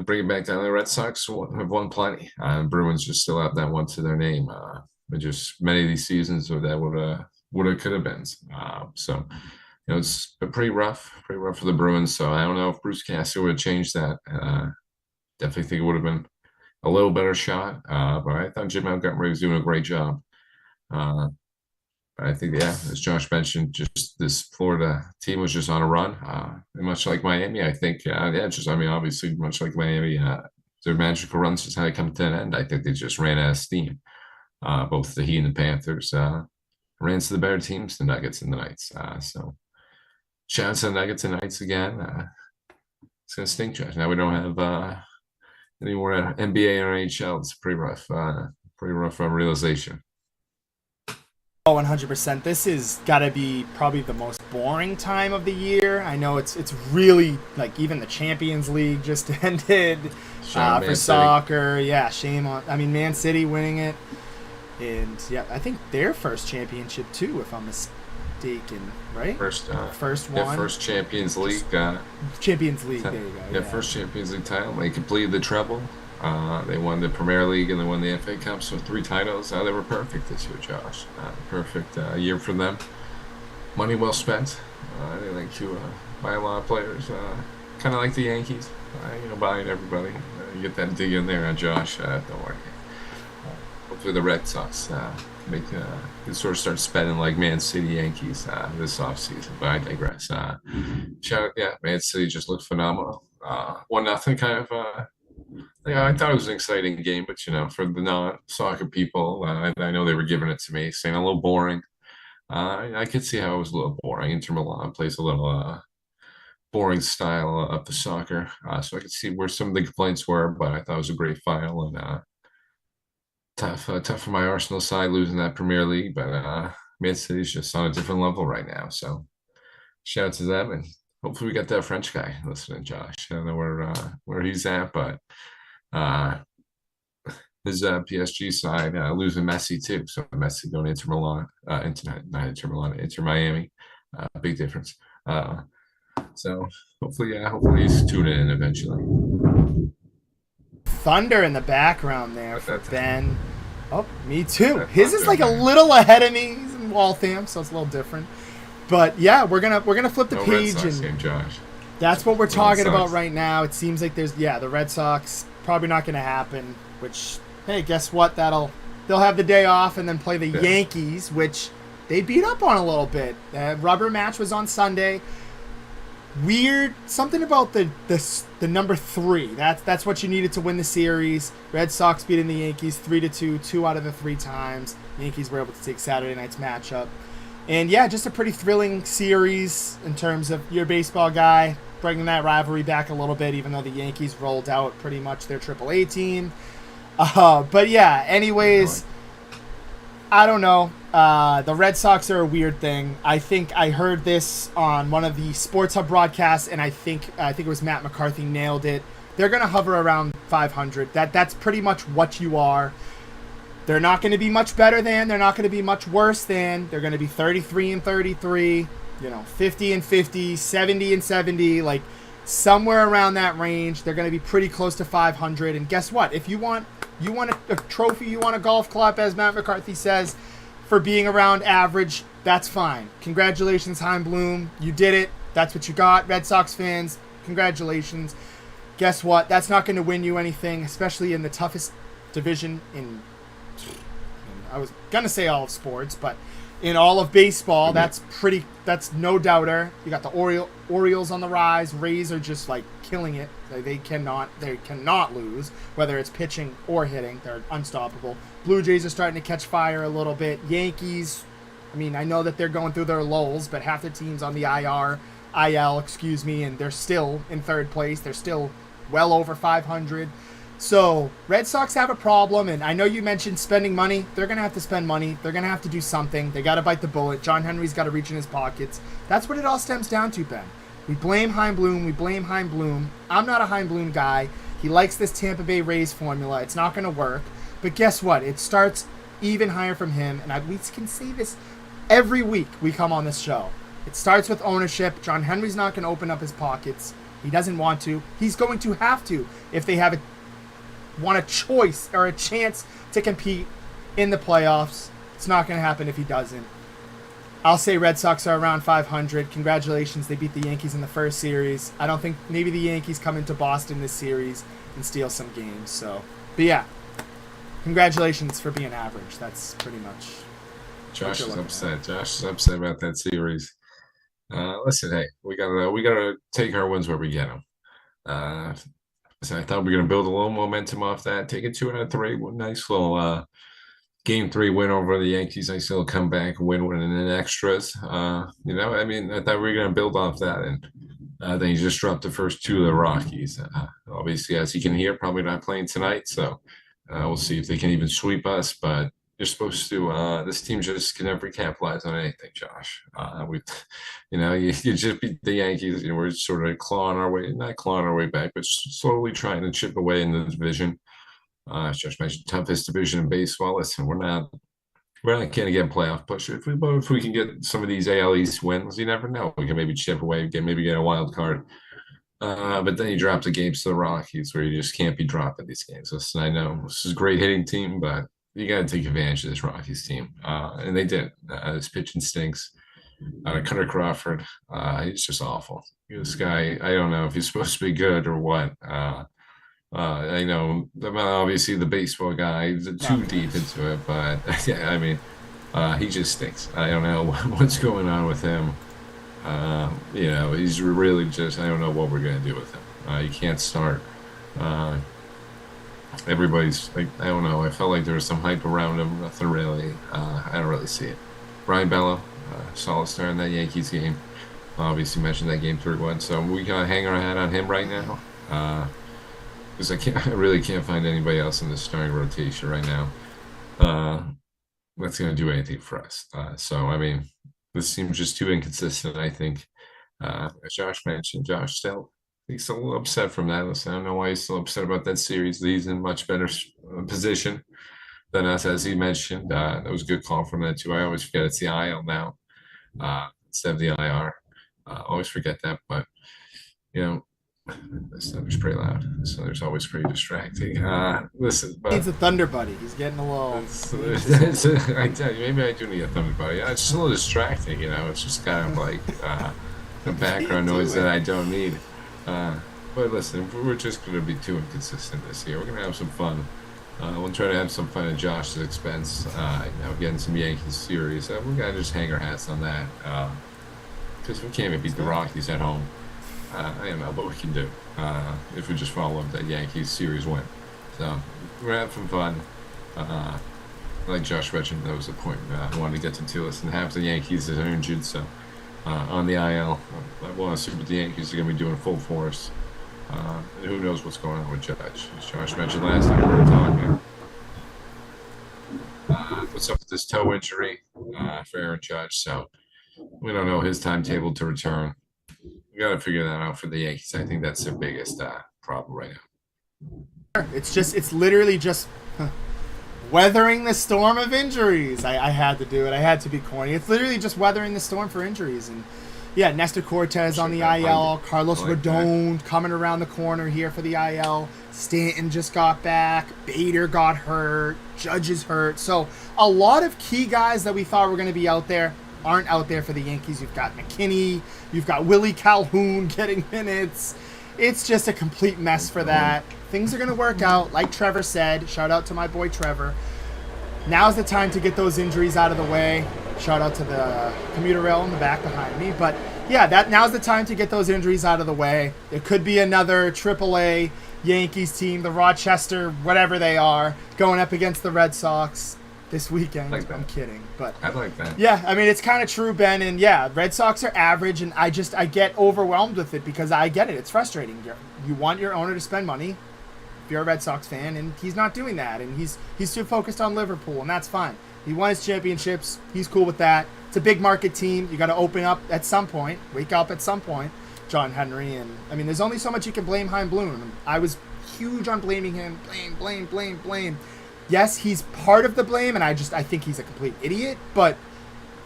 bring it back down. The Red Sox have won plenty. Bruins just still have that one to their name. But just many of these seasons that would have could have been. So. It's been pretty rough for the Bruins. So I don't know if Bruce Cassidy would have changed that. Definitely think it would have been a little better shot. But I thought Jim Montgomery was doing a great job. But I think, yeah, as Josh mentioned, just this Florida team was just on a run. And much like Miami, I think, obviously, much like Miami, their magical runs just had to come to an end. I think they just ran out of steam. Both the Heat and the Panthers ran to the better teams, the Nuggets and the Knights. So. Shout out to the Nuggets and Knights again. It's gonna stink, Josh. Now we don't have any more NBA or NHL. It's pretty rough realization. Oh, 100%. This is got to be probably the most boring time of the year. I know it's really like even the Champions League just ended for soccer. Yeah, shame on. I mean, Man City winning it, and yeah, I think their first championship too, if I'm mistaken. Right? First one. Yeah, first Champions League. Champions League. There you go. Yeah, first Champions League title. They completed the treble. They won the Premier League and they won the FA Cup. So 3 titles. They were perfect this year, Josh. Perfect year for them. Money well spent. They like to buy a lot of players. Kind of like the Yankees. Buying everybody. You get that dig in there, Josh. Don't worry. Hopefully the Red Sox can sort of start spending like Man City Yankees this offseason, but I digress. Man City just looked phenomenal. 1-0 kind of. I thought it was an exciting game, but for the non-soccer people, I know they were giving it to me, saying a little boring. I could see how it was a little boring. Inter Milan plays a little boring style of the soccer, so I could see where some of the complaints were, but I thought it was a great final and. Tough for my Arsenal side losing that Premier League, but Man City's just on a different level right now. So shout out to them, and hopefully we got that French guy listening, Josh. I don't know where he's at, but his PSG side losing Messi too. So Messi going into Milan, not Inter Milan, Inter Miami. Big difference. So hopefully he's tuning in eventually. Thunder in the background there for Ben. Oh, me too. His is like a little ahead of me. He's in Waltham, so it's a little different. But yeah, we're gonna flip the page and Josh. That's what we're talking about right now. It seems like the Red Sox probably not gonna happen. Which, hey, guess what? They'll have the day off and then play the Yankees, which they beat up on a little bit. Rubber match was on Sunday. Weird something about the number 3. That's what you needed to win the series. Red Sox beating the Yankees 3-2, 2 out of the 3 times. Yankees were able to take Saturday night's matchup, and yeah, just a pretty thrilling series in terms of your baseball guy bringing that rivalry back a little bit, even though the Yankees rolled out pretty much their AAA team. But yeah, anyways. I don't know. The Red Sox are a weird thing. I think I heard this on one of the Sports Hub broadcasts, and I think it was Matt McCarthy nailed it. They're going to hover around 500. That's pretty much what you are. They're not going to be much better than. They're not going to be much worse than. They're going to be 33-33, 50-50, 70-70. Like somewhere around that range. They're going to be pretty close to 500. And guess what? If you want a trophy, you want a golf clap, as Matt McCarthy says, for being around average, that's fine. Congratulations, Chaim Bloom. You did it. That's what you got. Red Sox fans, congratulations. Guess what? That's not going to win you anything, especially in the toughest division in I was going to say all of sports, but in all of baseball, that's no doubter. You got the Orioles on the rise. Rays are just like killing it. They cannot lose, whether it's pitching or hitting. They're unstoppable. Blue Jays are starting to catch fire a little bit. Yankees, I mean, I know that they're going through their lulls, but half the team's on the IL, and they're still in third place. They're still well over 500. So Red Sox have a problem, and I know you mentioned spending money. They're going to have to spend money. They're going to have to do something. They got to bite the bullet. John Henry's got to reach in his pockets. That's what it all stems down to, Ben. We blame Chaim Bloom. I'm not a Chaim Bloom guy. He likes this Tampa Bay Rays formula. It's not going to work. But guess what? It starts even higher from him, and we can say this every week we come on this show. It starts with ownership. John Henry's not going to open up his pockets. He doesn't want to. He's going to have to if they want a choice or a chance to compete in the playoffs. It's not going to happen if he doesn't. I'll say Red Sox are around 500. Congratulations, they beat the Yankees in the first series. I don't think maybe the Yankees come into Boston this series and steal some games. So, but yeah, congratulations for being average. That's pretty much. Josh is upset. Josh is upset about that series. Listen, hey, we gotta take our wins where we get them. So I thought we were going to build a little momentum off that. Take it 2 out of 3. One nice little game 3 win over the Yankees. Nice little comeback win in extras. I thought we were going to build off that. And then you just dropped the first 2 of the Rockies. Obviously, as you can hear, probably not playing tonight. So we'll see if they can even sweep us. But you're supposed to. This team just can never capitalize on anything, Josh. You just beat the Yankees. We're sort of not clawing our way back, but slowly trying to chip away in the division. As Josh mentioned, toughest division in baseball. Listen, we're not going to get a playoff push. If we can get some of these AL East wins, you never know. We can maybe chip away, maybe get a wild card. But then you drop the games to the Rockies, where you just can't be dropping these games. Listen, I know this is a great hitting team, but you got to take advantage of this Rockies team. And they did. This pitching stinks. Cutter Crawford, he's just awful. This guy, I don't know if he's supposed to be good or what. I know, obviously, the baseball guy is too deep into it, but yeah, he just stinks. I don't know what's going on with him. He's really just, I don't know what we're going to do with him. You can't start. Everybody's like, I don't know. I felt like there was some hype around him. Nothing really. I don't really see it. Brian Bello, solid start in that Yankees game. Obviously mentioned that game 3-1. So we gotta hang our hat on him right now. Because I really can't find anybody else in the starting rotation right now. That's gonna do anything for us. This seems just too inconsistent. I think. As Josh mentioned, he's a little upset from that. Listen, I don't know why he's still upset about that series. He's in much better position than us, as he mentioned. That was a good call from that, too. I always forget it's the IL now instead of the IR. Always forget that. But, this thunder's pretty loud. So there's always pretty distracting. Listen. But he's a Thunder Buddy. He's getting a little. I tell you, maybe I do need a Thunder Buddy. It's just a little distracting, It's just kind of like the background noise that I don't need. But listen, we're just going to be too inconsistent this year. We're going to have some fun. We'll try to have some fun at Josh's expense. Getting some Yankees series. We got to just hang our hats on that. Because we can't even beat the Rockies at home. I don't know what we can do if we just follow up that Yankees series win. So we're having fun. Like Josh mentioned, that was the point. I wanted to get to Tillis, and half the Yankees are injured, so on the IL. I want to see what the Yankees are going to be doing full force. And who knows what's going on with Judge. As Josh mentioned last time we were talking. What's up with this toe injury for Aaron Judge? So we don't know his timetable to return. We got to figure that out for the Yankees. I think that's their biggest problem right now. It's literally just weathering the storm of injuries. I had to do it. I had to be corny. It's literally just weathering the storm for injuries. And Yeah, Nestor Cortez on the IL. Carlos like Rodon coming around the corner here for the IL. Stanton just got back. Bader got hurt. Judge is hurt. So a lot of key guys that we thought were going to be out there aren't out there for the Yankees. You've got McKinney. You've got Willie Calhoun getting minutes. It's just a complete mess for that. Things are going to work out. Like Trevor said, shout out to my boy Trevor. Now's the time to get those injuries out of the way. Shout out to the commuter rail in the back behind me. But yeah, now's the time to get those injuries out of the way. It could be another AAA Yankees team, the Rochester, whatever they are, going up against the Red Sox this weekend. Like I'm kidding, but I like that. Yeah, I mean it's kind of true, Ben, and yeah, Red Sox are average, and I get overwhelmed with it because I get it. It's frustrating. You want your owner to spend money if you're a Red Sox fan, and he's not doing that, and he's too focused on Liverpool, and that's fine. He won his championships. He's cool with that. It's a big market team. You got to open up at some point, wake up at some point. John Henry, and I mean, there's only so much you can blame Chaim Bloom. I was huge on blaming him. Blame. Yes, he's part of the blame, and I think he's a complete idiot, but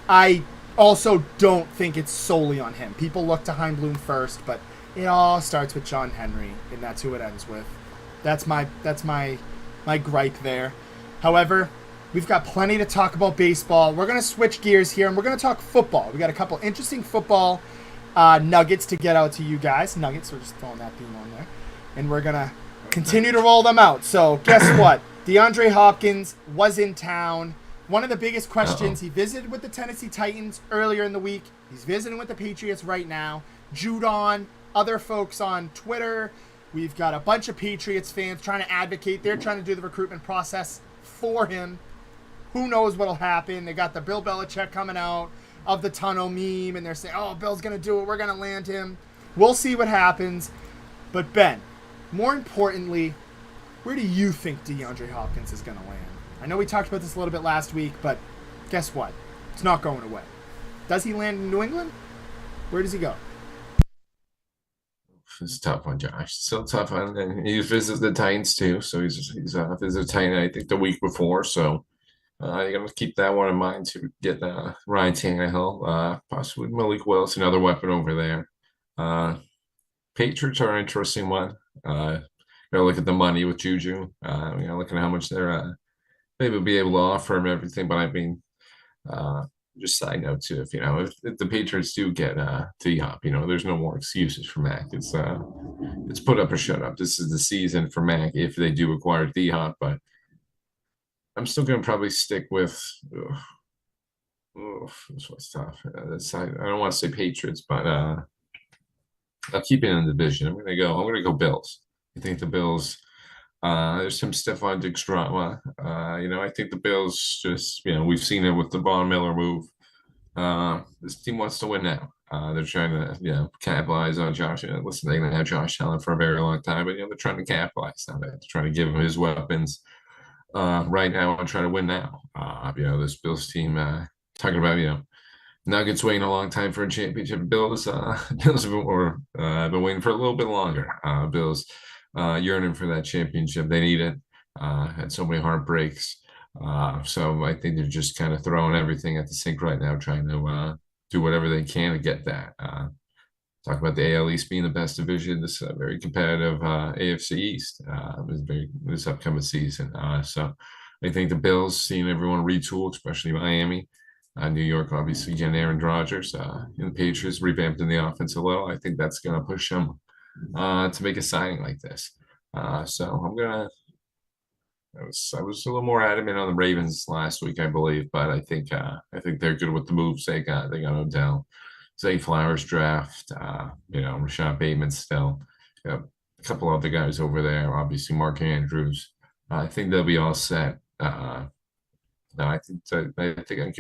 I also don't think it's solely on him. People look to Chaim Bloom first, but it all starts with John Henry, and that's who it ends with. That's my gripe there. However, we've got plenty to talk about baseball. We're going to switch gears here, and we're going to talk football. We got a couple interesting football nuggets to get out to you guys. Nuggets, we're just throwing that theme on there. And we're going to continue to roll them out. So guess what? DeAndre Hopkins was in town. One of the biggest questions, he visited with the Tennessee Titans earlier in the week. He's visiting with the Patriots right now. Judon, other folks on Twitter. We've got a bunch of Patriots fans trying to advocate. They're trying to do the recruitment process for him. Who knows what'll happen? They got the Bill Belichick coming out of the tunnel meme, and they're saying, oh, Bill's going to do it. We're going to land him. We'll see what happens. But, Ben, more importantly, where do you think DeAndre Hopkins is going to land? I know we talked about this a little bit last week, but guess what? It's not going away. Does he land in New England? Where does he go? It's a tough one, Josh. Still tough one. And he visited the Titans too, so he's visited Titan I think the week before. So you're gonna keep that one in mind to get Ryan Tannehill, possibly Malik Willis, another weapon over there. Patriots are an interesting one. Gotta look at the money with Juju. Look at how much they're they would be able to offer him everything. But I mean, just side note too, if the Patriots do get D-Hop, there's no more excuses for Mac. It's put up or shut up. This is the season for Mac if they do acquire D-Hop, but I'm still gonna probably stick with this one's tough. I don't want to say Patriots, but I'll keep it in the division. I'm gonna go Bills. I think the Bills. There's some Stephon Diggs drama. I think the Bills just, we've seen it with the Von Miller move. This team wants to win now. They're trying to, capitalize on Josh. Listen, they're going to have Josh Allen for a very long time, but, they're trying to capitalize on that. They're trying to give him his weapons right now and try to win now. This Bills team, talking about, Nuggets waiting a long time for a championship. Bills have been waiting for a little bit longer. Bills yearning for that championship. They need it. Had so many heartbreaks. So I think they're just kind of throwing everything at the sink right now, trying to do whatever they can to get that. Talk about the AL East being the best division. This very competitive AFC East this upcoming season. So I think the Bills, seeing everyone retool, especially Miami, New York, obviously getting Aaron Rodgers, the Patriots revamping the offense a little. I think that's going to push them to make a signing like this. So I was a little more adamant on the Ravens last week, I believe, but I think they're good with the moves they got. They got Odell, Zay Flowers draft, Rashad Bateman still, a couple other guys over there, obviously Mark Andrews. I think they'll be all set. No, I think I'm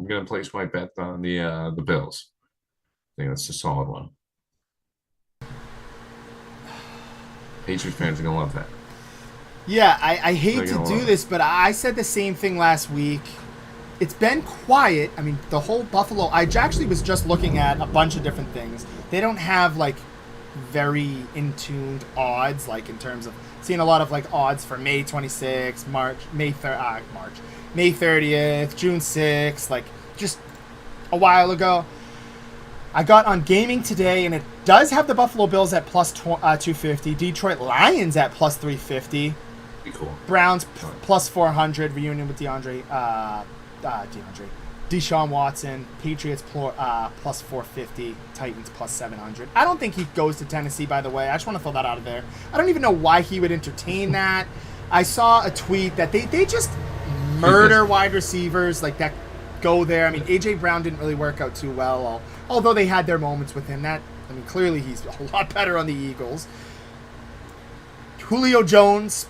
going to place my bet on the Bills. I think that's a solid one. Patriots fans are going to love that. Yeah, I hate to do this, but I said the same thing last week. It's been quiet. I mean, the whole Buffalo, I actually was just looking at a bunch of different things. They don't have, very in-tuned odds, in terms of seeing a lot of, odds for May 26th, May 30th, June 6th, just a while ago. I got on gaming today, and it does have the Buffalo Bills at plus 250, Detroit Lions at plus 350, Be cool. Browns plus 400, reunion with Deshaun Watson, Patriots plus 450, Titans plus 700. I don't think he goes to Tennessee, by the way. I just want to throw that out of there. I don't even know why he would entertain that. I saw a tweet that they just murder wide receivers like that go there. I mean, A.J. Brown didn't really work out too well, although they had their moments with him. Clearly he's a lot better on the Eagles. Julio Jones,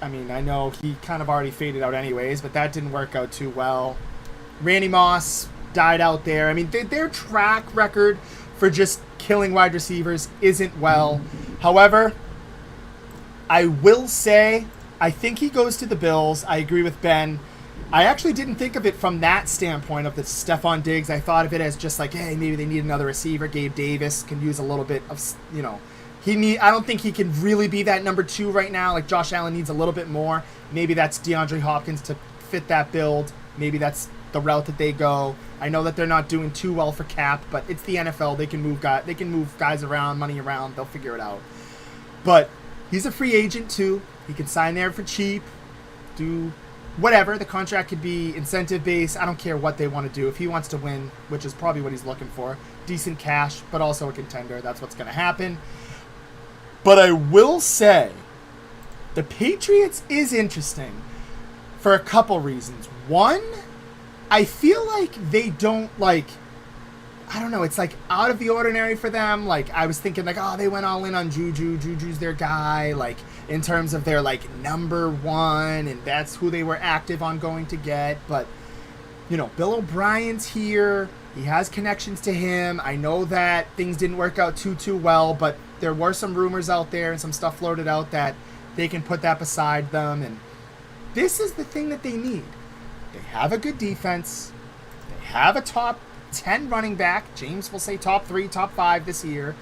I know he kind of already faded out anyways, but that didn't work out too well. Randy Moss died out there. I mean, their track record for just killing wide receivers isn't well. However, I will say I think he goes to the Bills. I agree with Ben. I actually didn't think of it from that standpoint of the Stephon Diggs. I thought of it as just like, hey, maybe they need another receiver. Gabe Davis can use a little bit of, I don't think he can really be that number 2 right now. Like Josh Allen needs a little bit more. Maybe that's DeAndre Hopkins to fit that build. Maybe that's the route that they go. I know that they're not doing too well for cap, but it's the NFL. They can move guys around, money around. They'll figure it out. But he's a free agent too. He can sign there for cheap, do whatever. The contract could be incentive based. I don't care what they want to do. If he wants to win, which is probably what he's looking for, decent cash, but also a contender. That's what's going to happen. But I will say, the Patriots is interesting for a couple reasons. One, I feel like they don't I don't know, it's like out of the ordinary for them. Like I was thinking they went all in on Juju. Juju's their guy, like in terms of their number 1, and that's who they were active on going to get. But Bill O'Brien's here. He has connections to him. I know that things didn't work out too well, but there were some rumors out there and some stuff floated out that they can put that beside them. And this is the thing that they need. They have a good defense. They have a top 10 running back. James will say top 3, top 5 this year.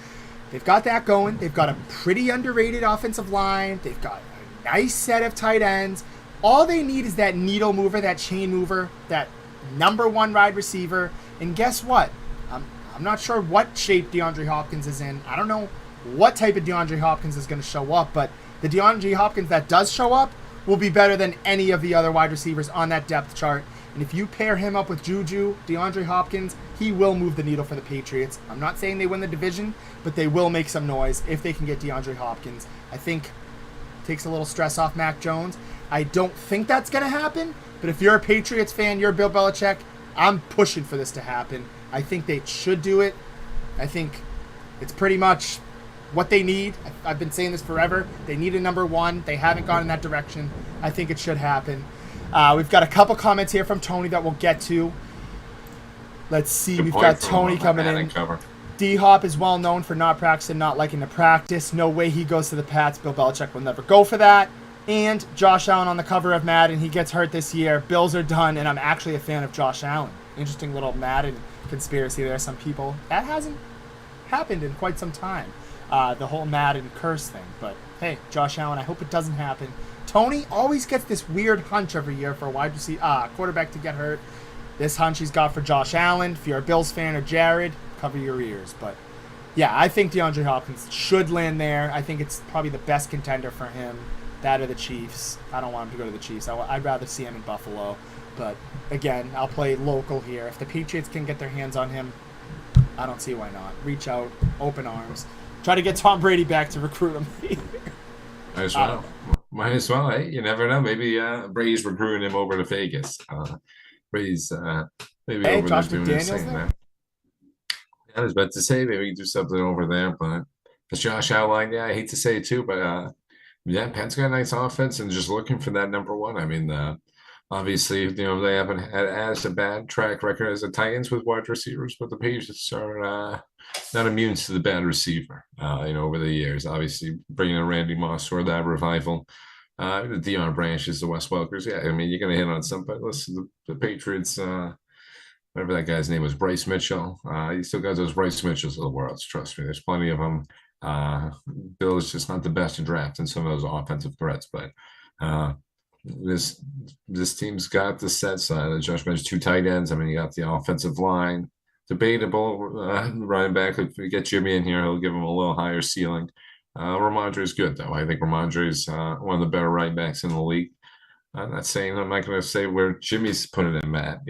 They've got that going. They've got a pretty underrated offensive line. They've got a nice set of tight ends. All they need is that needle mover, that chain mover, that number 1 wide receiver. And guess what? I'm not sure what shape DeAndre Hopkins is in. I don't know what type of DeAndre Hopkins is going to show up, but the DeAndre Hopkins that does show up will be better than any of the other wide receivers on that depth chart. And if you pair him up with Juju, DeAndre Hopkins, he will move the needle for the Patriots. I'm not saying they win the division, but they will make some noise if they can get DeAndre Hopkins. I think it takes a little stress off Mac Jones. I don't think that's going to happen, but if you're a Patriots fan, you're Bill Belichick, I'm pushing for this to happen. I think they should do it. I think it's pretty much what they need. I've been saying this forever. They need a number 1. They haven't gone in that direction. I think it should happen. We've got a couple comments here from Tony that we'll get to. Let's see. We've got Tony coming in. D-Hop is well known for not practicing, not liking to practice. No way he goes to the Pats. Bill Belichick will never go for that. And Josh Allen on the cover of Madden. He gets hurt this year. Bills are done, and I'm actually a fan of Josh Allen. Interesting little Madden conspiracy there. Some people. That hasn't happened in quite some time. The whole Madden curse thing. But, hey, Josh Allen, I hope it doesn't happen. Tony always gets this weird hunch every year for a wide receiver, quarterback to get hurt. This hunch he's got for Josh Allen. If you're a Bills fan or Jared, cover your ears. But, yeah, I think DeAndre Hopkins should land there. I think it's probably the best contender for him. That or the Chiefs. I don't want him to go to the Chiefs. I'd rather see him in Buffalo. But, again, I'll play local here. If the Patriots can get their hands on him, I don't see why not. Reach out, open arms. Try to get Tom Brady back to recruit him. Might as well. Hey, you never know. Maybe Brady's recruiting him over to Vegas. Brady's maybe over Josh there doing McDaniels the same there? there. I was about to say maybe we can do something over there, but as Josh outlined, I hate to say it too, but Pat's got a nice offense and just looking for that number 1. I mean, obviously, they haven't had as a bad track record as the Titans with wide receivers, but the Patriots are not immune to the bad receiver, over the years. Obviously, bringing in Randy Moss or that revival, the Deion Branches, the Wes Welkers. Yeah, I mean, you're going to hit on somebody. Listen, the Patriots, whatever that guy's name was, Bryce Mitchell. He still got those Bryce Mitchells of the world. Trust me, there's plenty of them. Bill is just not the best in drafting some of those offensive threats, but this team's got the set side. As Josh mentioned, 2 tight ends. I mean, you got the offensive line. debatable running back. If we get Jimmy in here, he'll give him a little higher ceiling. Rhamondre is good though. I think Rhamondre is one of the better running backs in the league. I'm not going to say where Jimmy's putting him at,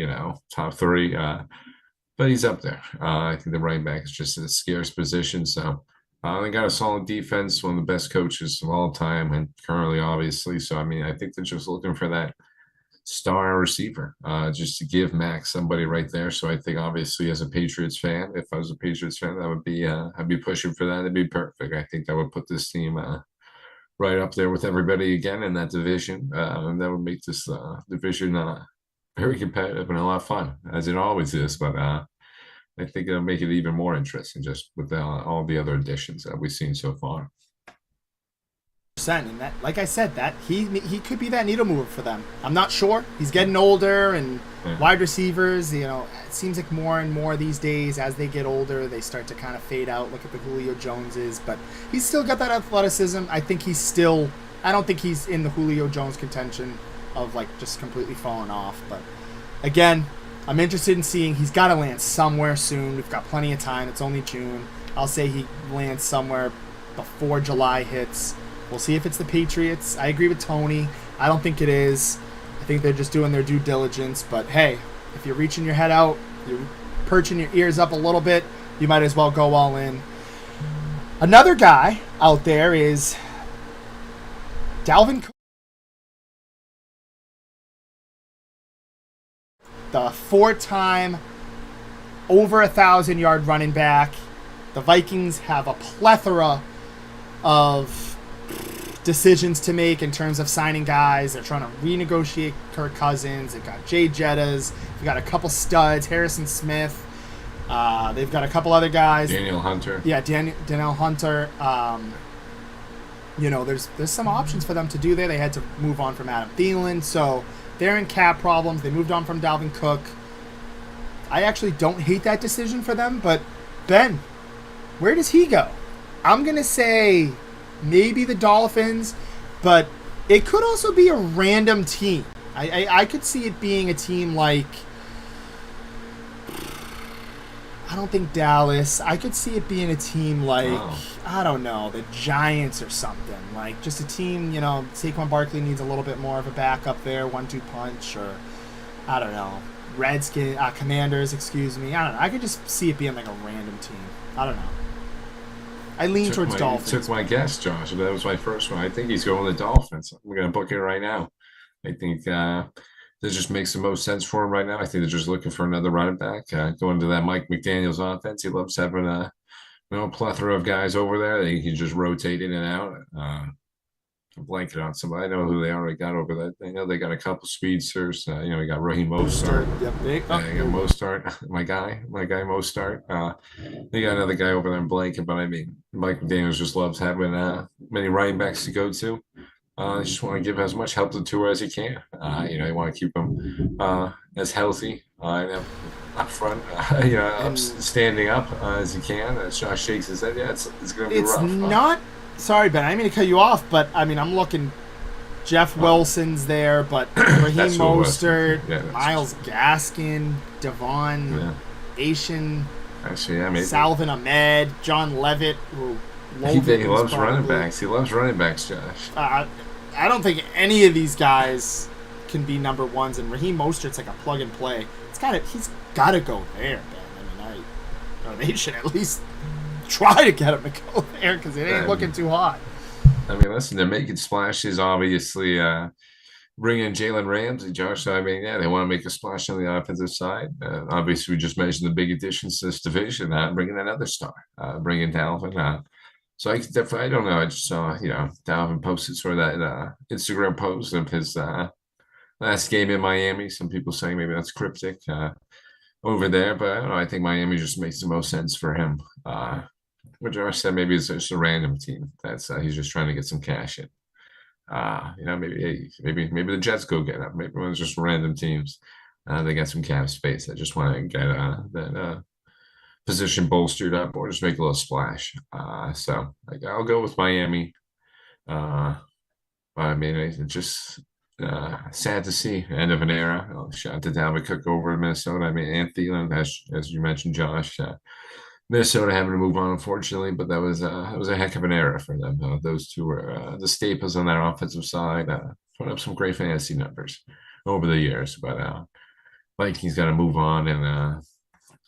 top three, but he's up there. I think the running back is just a scarce position. So they got a solid defense, one of the best coaches of all time, and currently, obviously. So, I mean, I think they're just looking for that star receiver, just to give Max somebody right there. So I think, obviously, as a Patriots fan, if I was a Patriots fan, that would be, I'd be pushing for that. It'd be perfect. I think that would put this team right up there with everybody again in that division. And that would make this division very competitive and a lot of fun, as it always is. But I think it'll make it even more interesting just with all the other additions that we've seen so far. And that, like I said, that he could be that needle mover for them. I'm not sure. He's getting older, and wide receivers, it seems like more and more these days as they get older, they start to kind of fade out. Look at the Julio Joneses, but he's still got that athleticism. I don't think he's in the Julio Jones contention of like just completely falling off. But again, I'm interested in seeing. He's got to land somewhere soon. We've got plenty of time. It's only June. I'll say he lands somewhere before July hits. We'll see if it's the Patriots. I agree with Tony. I don't think it is. I think they're just doing their due diligence. But hey, if you're reaching your head out, you're perching your ears up a little bit, you might as well go all in. Another guy out there is Dalvin Cook, the four-time over 1,000-yard running back. The Vikings have a plethora of decisions to make in terms of signing guys. They're trying to renegotiate Kirk Cousins. They've got Jay Jettas. They've got a couple studs, Harrison Smith. They've got a couple other guys. Daniel Hunter. Yeah, Daniel Hunter. There's some options for them to do there. They had to move on from Adam Thielen, so they're in cap problems. They moved on from Dalvin Cook. I actually don't hate that decision for them, but Ben, where does he go? I'm going to say maybe the Dolphins, but it could also be a random team. I could see it being a team like, I don't think Dallas. I could see it being a team like, I don't know, the Giants or something. Like just a team, Saquon Barkley needs a little bit more of a backup there, 1-2 punch, or I don't know, Commanders, excuse me. I don't know. I could just see it being like a random team. I don't know. I lean towards Dolphins. Took my guess, Josh. That was my first one. I think he's going with the Dolphins. We're going to book it right now. I think this just makes the most sense for him right now. I think they're just looking for another running back. Going to that Mike McDaniel's offense. He loves having a plethora of guys over there. He can just rotate in and out. I'm blanking on somebody. I know who they already got over that. I know they got a couple speedsters. You got Raheem Mostert. Yep. They got Mostert. My guy Mostert. They got another guy over there in blanket, but I mean, Mike McDaniels just loves having many running backs to go to. Just want to give as much help to Tua as he can. You want to keep him as healthy up front, standing up as he can. As Josh shakes his head, it's going to be rough. It's not. Sorry, Ben. I didn't mean to cut you off, but I mean, I'm looking. Jeff Wilson's there, but Raheem Mostert, Myles Gaskin, Devon Asian, Salvin Ahmed, John Levitt. He loves running backs. He loves running backs, Josh. I don't think any of these guys can be number ones, and Raheem Mostert's like a plug and play. He's got to go there, Ben. I mean, they should at least try to get him to go there because it ain't looking too hot. I mean, listen, they're making splashes, obviously, bringing in Jalen Ramsey, Josh. So, I mean, they want to make a splash on the offensive side. Obviously, we just mentioned the big additions to this division, bringing another star, bringing Dalvin. So I don't know. I just saw, Dalvin posted sort of that Instagram post of his last game in Miami. Some people saying maybe that's cryptic over there, but I don't know. I think Miami just makes the most sense for him. What Josh said, maybe it's just a random team. That's he's just trying to get some cash in. Maybe the Jets go get him. Maybe it's just random teams. They got some cap space. I just want to get that position bolstered up or just make a little splash. So I'll go with Miami. I mean, sad to see end of an era. Shout out to Dalvin Cook over in Minnesota. I mean, and Thielen, as you mentioned, Josh. Minnesota having to move on, unfortunately, but that was a heck of an era for them. Those two were the staples on their offensive side. Put up some great fantasy numbers over the years, but Vikings got to move on, and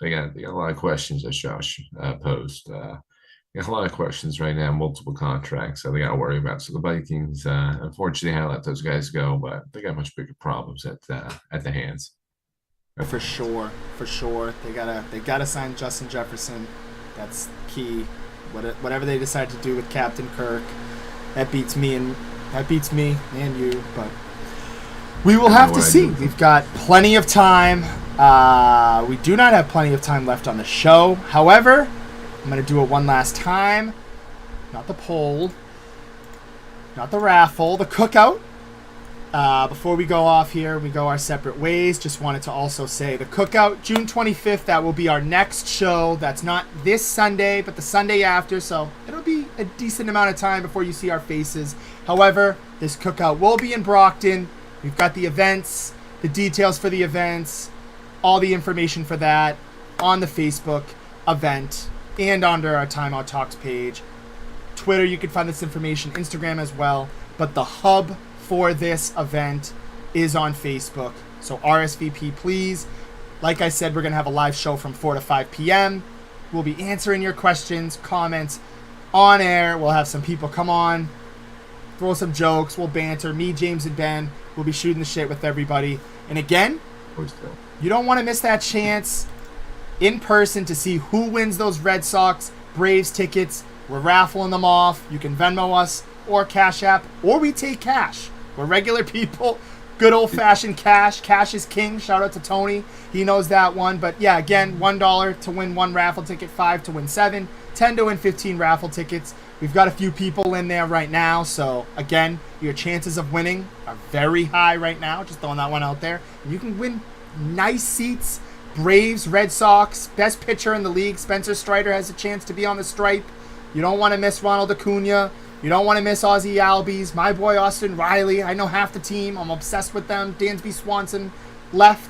they got a lot of questions as Josh posed. They got a lot of questions right now, multiple contracts, so they got to worry about. So the Vikings, unfortunately, had to let those guys go, but they got much bigger problems at the hands. For sure, for sure. They gotta sign Justin Jefferson. That's key. Whatever they decide to do with Captain Kirk, that beats me and you. But we will have to see. We've got plenty of time. We do not have plenty of time left on the show. However, I'm gonna do it one last time. Not the poll, not the raffle, the cookout. Before we go off here, we go our separate ways. Just wanted to also say the cookout, June 25th, that will be our next show. That's not this Sunday, but the Sunday after, so it'll be a decent amount of time before you see our faces. However, this cookout will be in Brockton. We've got the events, the details for the events, all the information for that on the Facebook event and under our Timeout Talks page. Twitter, you can find this information, Instagram as well, but the hub for this event is on Facebook. So RSVP, please. Like I said, we're going to have a live show from 4 to 5 p.m. We'll be answering your questions, comments on air. We'll have some people come on, throw some jokes. We'll banter. Me, James, and Ben will be shooting the shit with everybody. And again, you don't want to miss that chance in person to see who wins those Red Sox Braves tickets. We're raffling them off. You can Venmo us or Cash App, or we take cash. We're regular people. Good old-fashioned cash. Cash is king. Shout out to Tony. He knows that one. But yeah, again, $1 to win 1 raffle ticket, 5 to win 7, 10 to win 15 raffle tickets. We've got a few people in there right now. So again, your chances of winning are very high right now. Just throwing that one out there. And you can win nice seats. Braves, Red Sox, best pitcher in the league. Spencer Strider has a chance to be on the stripe. You don't want to miss Ronald Acuna. You don't want to miss Ozzie Albies, my boy Austin Riley. I know half the team. I'm obsessed with them. Dansby Swanson left.